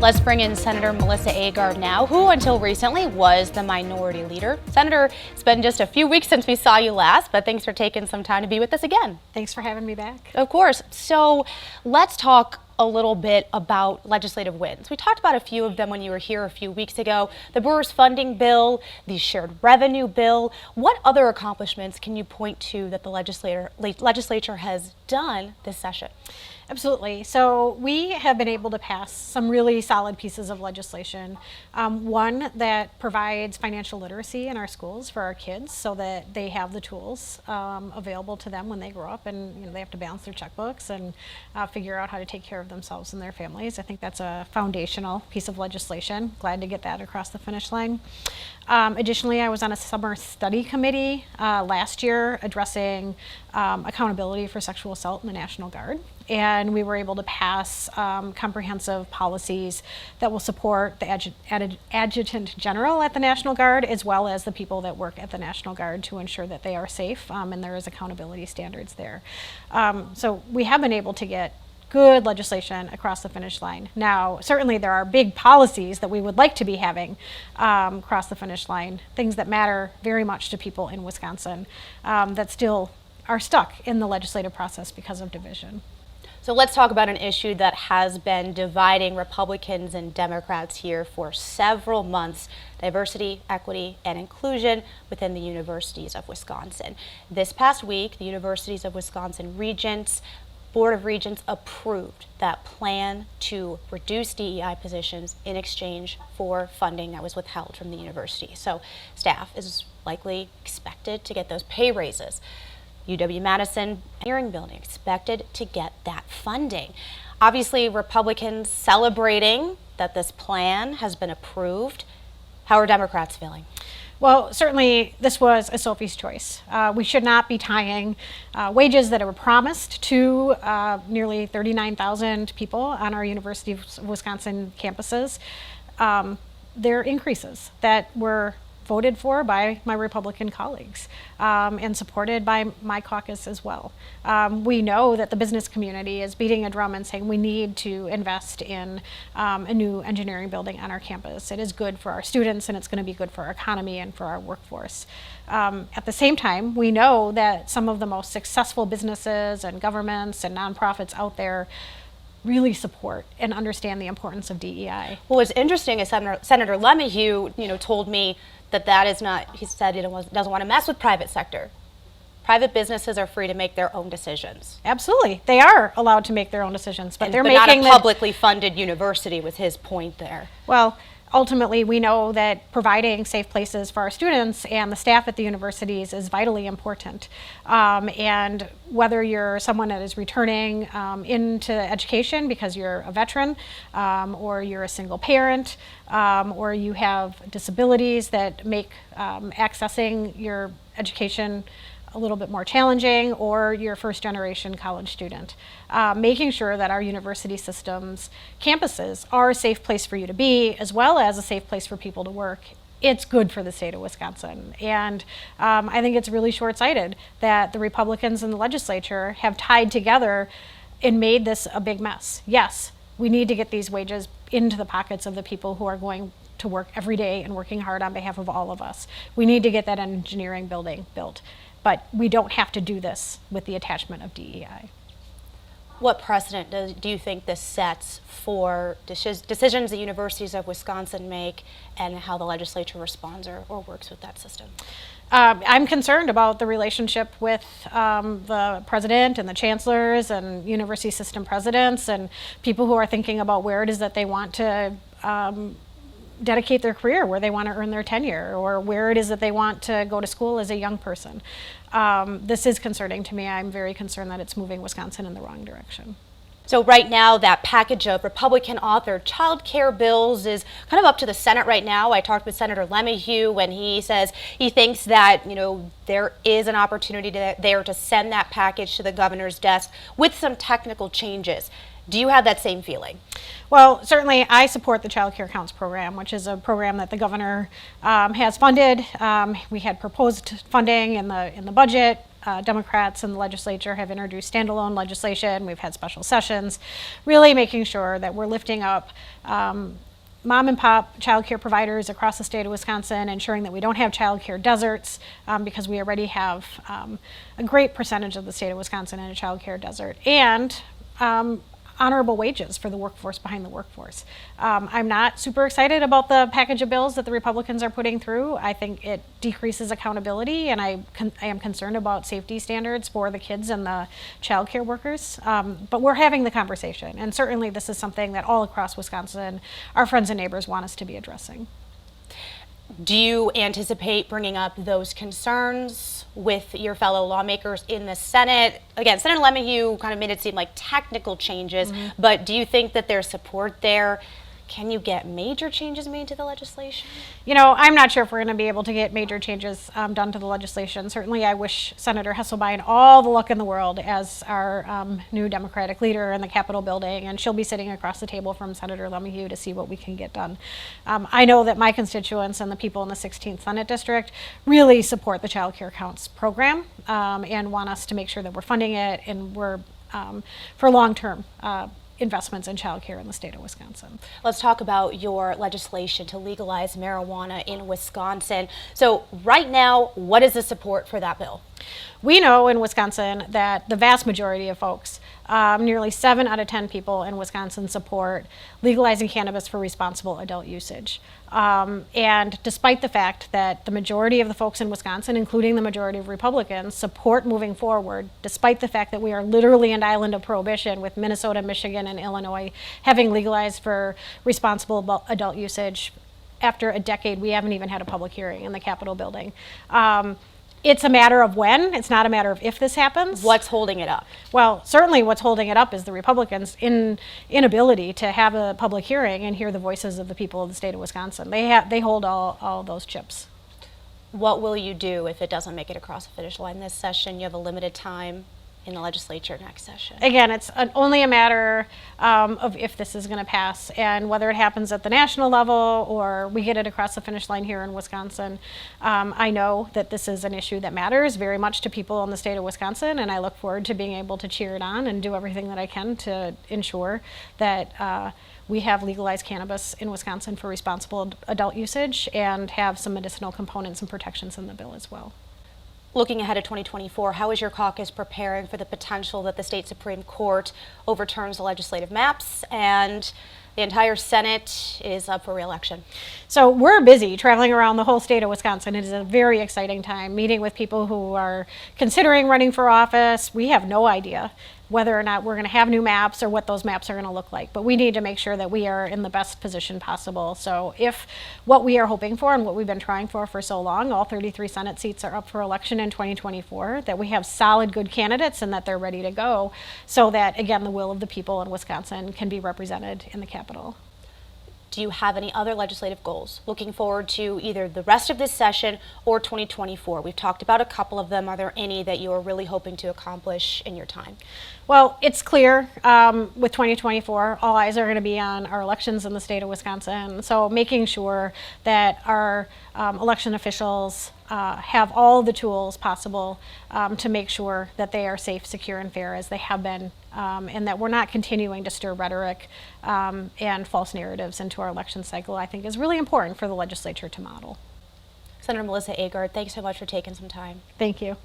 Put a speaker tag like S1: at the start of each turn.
S1: Let's bring in Senator Melissa Agard now, who until recently was the minority leader. Senator, it's been just a few weeks since we saw you last, but thanks for taking some time to be with us again.
S2: Thanks for having me back.
S1: Of course. So let's talk a little bit about legislative wins. We talked about a few of them when you were here a few weeks ago. The Brewers funding bill, the shared revenue bill. What other accomplishments can you point to that the legislature has done this session?
S2: Absolutely. So we have been able to pass some really solid pieces of legislation. One that provides financial literacy in our schools for our kids so that they have the tools available to them when they grow up, and they have to balance their checkbooks and figure out how to take care of themselves and their families. I think that's a foundational piece of legislation. Glad to get that across the finish line. Additionally, I was on a summer study committee last year addressing accountability for sexual assault in the National Guard. And we were able to pass comprehensive policies that will support the Adjutant General at the National Guard, as well as the people that work at the National Guard, to ensure that they are safe and there is accountability standards there. So we have been able to get good legislation across the finish line. Now, certainly there are big policies that we would like to be having across the finish line, things that matter very much to people in Wisconsin that still are stuck in the legislative process because of division.
S1: So let's talk about an issue that has been dividing Republicans and Democrats here for several months: diversity, equity, and inclusion within the universities of Wisconsin. This past week, the Universities of Wisconsin Board of Regents approved that plan to reduce DEI positions in exchange for funding that was withheld from the university. So staff is likely expected to get those pay raises. UW-Madison Engineering Building expected to get that funding. Obviously, Republicans celebrating that this plan has been approved. How are Democrats feeling?
S2: Well, certainly this was a Sophie's choice. We should not be tying wages that were promised to nearly 39,000 people on our University of Wisconsin campuses. They're increases that were voted for by my Republican colleagues and supported by my caucus as well. We know that the business community is beating a drum and saying we need to invest in a new engineering building on our campus. It is good for our students, and it's going to be good for our economy and for our workforce. At the same time, we know that some of the most successful businesses and governments and nonprofits out there really support and understand the importance of DEI.
S1: Well, what's interesting is Senator LeMahieu, told me that is not, he said he doesn't want to mess with private sector. Private businesses are free to make their own decisions.
S2: Absolutely. They are allowed to make their own decisions, but they're
S1: not
S2: making
S1: a publicly funded university, was his point there.
S2: Well, ultimately, we know that providing safe places for our students and the staff at the universities is vitally important. And whether you're someone that is returning into education because you're a veteran, or you're a single parent, or you have disabilities that make accessing your education a little bit more challenging, or you're a first-generation college student. Making sure that our university systems, campuses, are a safe place for you to be, as well as a safe place for people to work. It's good for the state of Wisconsin. And I think it's really short-sighted that the Republicans in the legislature have tied together and made this a big mess. Yes, we need to get these wages into the pockets of the people who are going to work every day and working hard on behalf of all of us. We need to get that engineering building built. But we don't have to do this with the attachment of DEI.
S1: What precedent do you think this sets for decisions the universities of Wisconsin make and how the legislature responds or works with that system?
S2: I'm concerned about the relationship with the president and the chancellors and university system presidents and people who are thinking about where it is that they want to dedicate their career, where they want to earn their tenure, or where it is that they want to go to school as a young person. This is concerning to me. I'm very concerned that it's moving Wisconsin in the wrong direction.
S1: So right now, that package of Republican-authored child care bills is kind of up to the Senate right now. I talked with Senator LeMahieu, and he says he thinks that there is an opportunity there to send that package to the governor's desk with some technical changes. Do you have that same feeling?
S2: Well, certainly I support the Child Care Counts program, which is a program that the governor has funded. We had proposed funding in the budget. Democrats in the legislature have introduced standalone legislation. We've had special sessions, really making sure that we're lifting up mom and pop child care providers across the state of Wisconsin, ensuring that we don't have child care deserts, because we already have a great percentage of the state of Wisconsin in a child care desert, and honorable wages for the workforce behind the workforce. I'm not super excited about the package of bills that the Republicans are putting through. I think it decreases accountability, and I am concerned about safety standards for the kids and the child care workers. But we're having the conversation, and certainly this is something that all across Wisconsin, our friends and neighbors want us to be addressing.
S1: Do you anticipate bringing up those concerns with your fellow lawmakers in the Senate? Again, Senator LeMahieu kind of made it seem like technical changes, but do you think that there's support there? Can you get major changes made to the legislation?
S2: You know, I'm not sure if we're going to be able to get major changes done to the legislation. Certainly, I wish Senator Hesselbein all the luck in the world as our new Democratic leader in the Capitol building, and she'll be sitting across the table from Senator LeMahieu to see what we can get done. I know that my constituents and the people in the 16th Senate District really support the Child Care Counts program and want us to make sure that we're funding it and we're for long-term investments in childcare in the state of Wisconsin.
S1: Let's talk about your legislation to legalize marijuana in Wisconsin. So right now, what is the support for that bill?
S2: We know in Wisconsin that the vast majority of folks, nearly 7 out of 10 people in Wisconsin, support legalizing cannabis for responsible adult usage. And despite the fact that the majority of the folks in Wisconsin, including the majority of Republicans, support moving forward, despite the fact that we are literally an island of prohibition with Minnesota, Michigan, and Illinois having legalized for responsible adult usage, after a decade, we haven't even had a public hearing in the Capitol building. It's a matter of when, it's not a matter of if this happens.
S1: What's holding it up?
S2: Well, certainly what's holding it up is the Republicans' inability to have a public hearing and hear the voices of the people of the state of Wisconsin. They hold all those chips.
S1: What will you do if it doesn't make it across the finish line this session? You have a limited time in the legislature next session.
S2: Again, it's only a matter of if this is going to pass, and whether it happens at the national level or we get it across the finish line here in Wisconsin. I know that this is an issue that matters very much to people in the state of Wisconsin, and I look forward to being able to cheer it on and do everything that I can to ensure that we have legalized cannabis in Wisconsin for responsible adult usage and have some medicinal components and protections in the bill as well.
S1: Looking ahead to 2024, how is your caucus preparing for the potential that the state Supreme Court overturns the legislative maps and the entire Senate is up for re-election?
S2: So we're busy traveling around the whole state of Wisconsin. It is a very exciting time, meeting with people who are considering running for office. We have no idea whether or not we're going to have new maps or what those maps are going to look like. But we need to make sure that we are in the best position possible. So if what we are hoping for and what we've been trying for so long, all 33 Senate seats are up for election in 2024, that we have solid, good candidates and that they're ready to go so that, again, the will of the people in Wisconsin can be represented in the Capitol.
S1: Do you have any other legislative goals looking forward to either the rest of this session or 2024? We've talked about a couple of them. Are there any that you are really hoping to accomplish in your time?
S2: Well, it's clear with 2024, all eyes are going to be on our elections in the state of Wisconsin. So making sure that our election officials have all the tools possible to make sure that they are safe, secure, and fair as they have been, and that we're not continuing to stir rhetoric and false narratives into our election cycle, I think is really important for the legislature to model.
S1: Senator Melissa Agard, thanks so much for taking some time.
S2: Thank you.